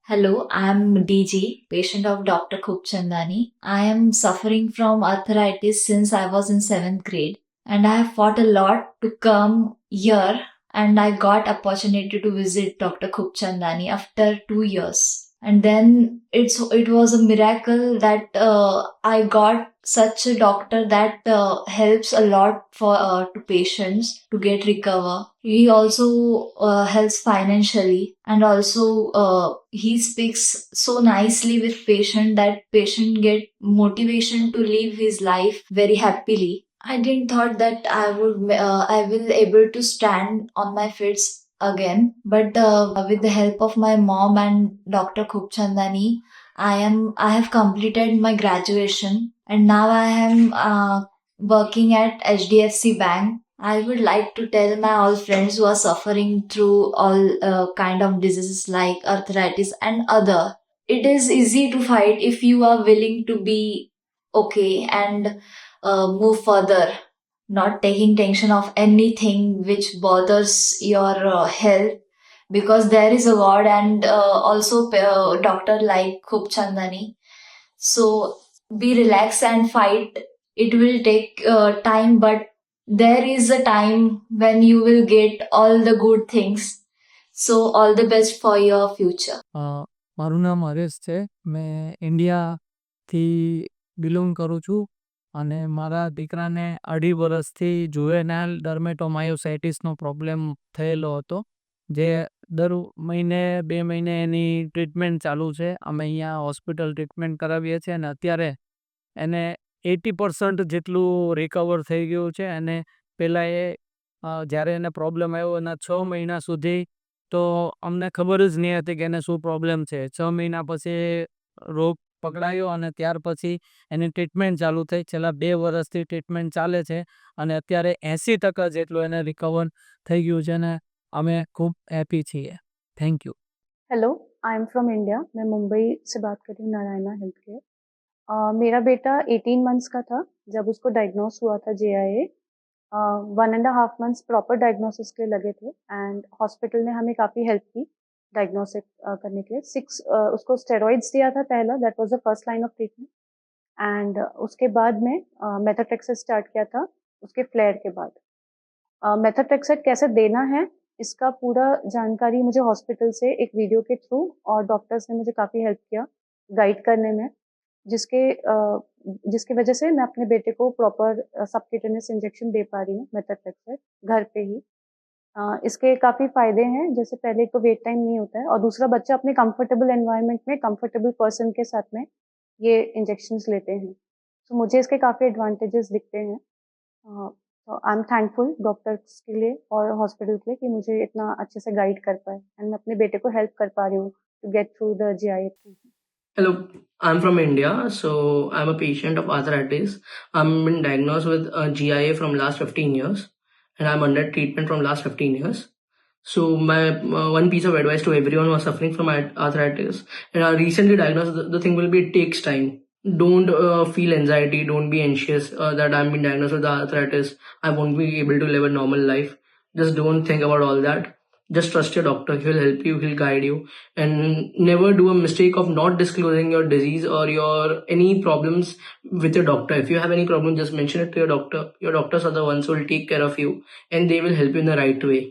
Hello, I am DG, patient of Dr. Khubchandani. I am suffering from arthritis since I was in 7th grade, and I have fought a lot to come here, and I got opportunity to visit Dr. Khubchandani after 2 years. And then it was a miracle that I got such a doctor that helps a lot for to patients to get recover. He also helps financially, and also he speaks so nicely with patient that patient get motivation to live his life very happily. I didn't thought that I will able to stand on my feet again, but with the help of my mom and Dr. Khubchandani, I have completed my graduation, and now I am working at HDFC Bank. I would like to tell my all friends who are suffering through all kind of diseases like arthritis and other. It is easy to fight if you are willing to be okay and move further, not taking tension of anything which bothers your health, because there is a God and also doctor like Khub Chandani. So be relaxed and fight. It will take time, but there is a time when you will get all the good things. So all the best for your future. મારું નામ હરેશ છે. મેં ઇન્ડિયાથી belong કરું છું અને મારા દીકરાને 2.5 વર્ષથી જુવેનાઇલ ડર્મેટોમાયોસાઇટિસનો પ્રોબ્લેમ થયેલો હતો, જે દર મહિને 2 મહિને એની ટ્રીટમેન્ટ ચાલુ છે. અમે અહીંયા હોસ્પિટલ ટ્રીટમેન્ટ કરાવીએ છીએ અને અત્યારે એને 80% જેટલું રિકવર થઈ ગયું છે. અને પહેલાં જ્યારે એને પ્રોબ્લેમ આવ્યો એના 6 મહિના સુધી તો અમને ખબર જ નહીં હતી કે એને શું પ્રોબ્લેમ છે. 6 મહિના પછી રોગ પકડાયો અને ત્યાર પછી એની ટ્રીટમેન્ટ ચાલુ થઈ. છેલ્લા 2 વર્ષથી ટ્રીટમેન્ટ ચાલે છે અને અત્યારે 80% જેટલું એને રિકવર થઈ ગયું છે અને અમે ખૂબ હેપી છીએ. Thank you. Hello, I am from India. मैं मुंबई से बात कर रही हूँ, नारायणा हेल्थ केयर। मेरा बेटा 18 मंथ्स का था जब उसको डायग्नोस हुआ था JIA। 1.5 मंथ्स प्रॉपर डायग्नोसिस के लगे थे एंड हॉस्पिटल ने हमें काफ़ी हेल्प की डायग्नोसिस करने के लिए। उसको स्टेरॉइड्स दिया था पहला, that was the first line of treatment. And उसके बाद में मेथोट्रेक्सेट स्टार्ट किया था उसके फ्लेयर के बाद। मेथोट्रेक्सेट कैसे देना है इसका पूरा जानकारी मुझे हॉस्पिटल से एक वीडियो के थ्रू और डॉक्टर्स ने मुझे काफ़ी हेल्प किया गाइड करने में, जिसकी वजह से मैं अपने बेटे को प्रॉपर सबक्यूटेनियस इंजेक्शन दे पा रही हूँ मेथोट्रेक्सेट घर पे ही। इसके काफ़ी फ़ायदे हैं, जैसे पहले तो वेट टाइम नहीं होता है और दूसरा बच्चा अपने कंफर्टेबल एनवायरनमेंट में कंफर्टेबल पर्सन के साथ में ये इंजेक्शंस लेते हैं। तो मुझे इसके काफ़ी एडवांटेजेस दिखते हैं। तो आई एम थैंकफुल डॉक्टर्स के लिए और हॉस्पिटल के लिए कि मुझे इतना अच्छे से गाइड कर पाए एंड मैं अपने बेटे को हेल्प कर पा रही हूँ to get through the GIA। Hello, I'm from India, so I'm a patient of arthritis. I'm been diagnosed with GIA from last 15 years, and I'm under treatment from last 15 years. So my one piece of advice to everyone who is suffering from arthritis and are recently diagnosed, the thing will be it takes time. Don't feel anxiety. Don't be anxious that I'm been diagnosed with arthritis. I won't be able to live a normal life. Just don't think about all that. Just trust your doctor. He'll help you. He'll guide you. And never do a mistake of not disclosing your disease or your any problems with your doctor. If you have any problem, just mention it to your doctor. Your doctors are the ones who will take care of you and they will help you in the right way.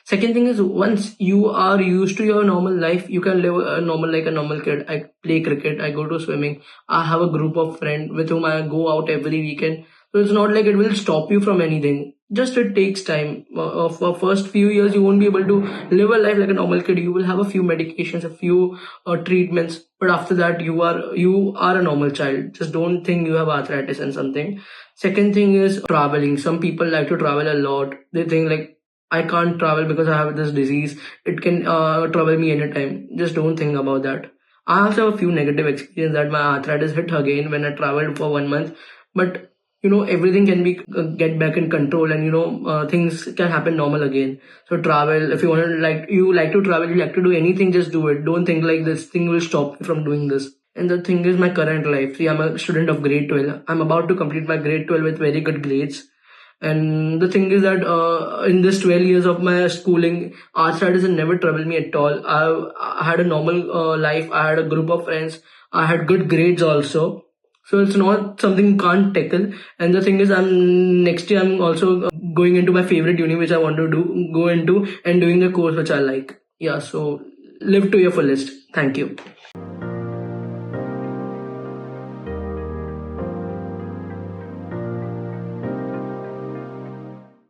Second thing is, once you are used to your normal life, you can live a normal like a normal kid. I play cricket, I go to swimming, I have a group of friends with whom I go out every weekend. So it's not like it will stop you from anything. Just it takes time. For first few years, you won't be able to live a life like a normal kid. You will have a few medications, a few treatments, but after that, you are a normal child. Just don't think you have arthritis and something. Second thing is traveling. Some people like to travel a lot. They think like I can't travel because I have this disease. It can trouble me anytime. Just don't think about that. I also have a few negative experience that my arthritis hit again when I traveled for 1 month. But everything can be get back in control, and things can happen normal again. So travel. If you want to like to travel, you like to do anything, just do it. Don't think like this thing will stop you from doing this. And the thing is my current life. See, I'm a student of grade 12. I'm about to complete my grade 12 with very good grades. And the thing is that in this 12 years of my schooling, arthritis has never troubled me at all. I had a normal life. I had a group of friends. I had good grades also. So it's not something you can't tackle. And the thing is, next year I'm also going into my favorite uni, which I want to go into, and doing the course which I like. Yeah. So live to your fullest. Thank you.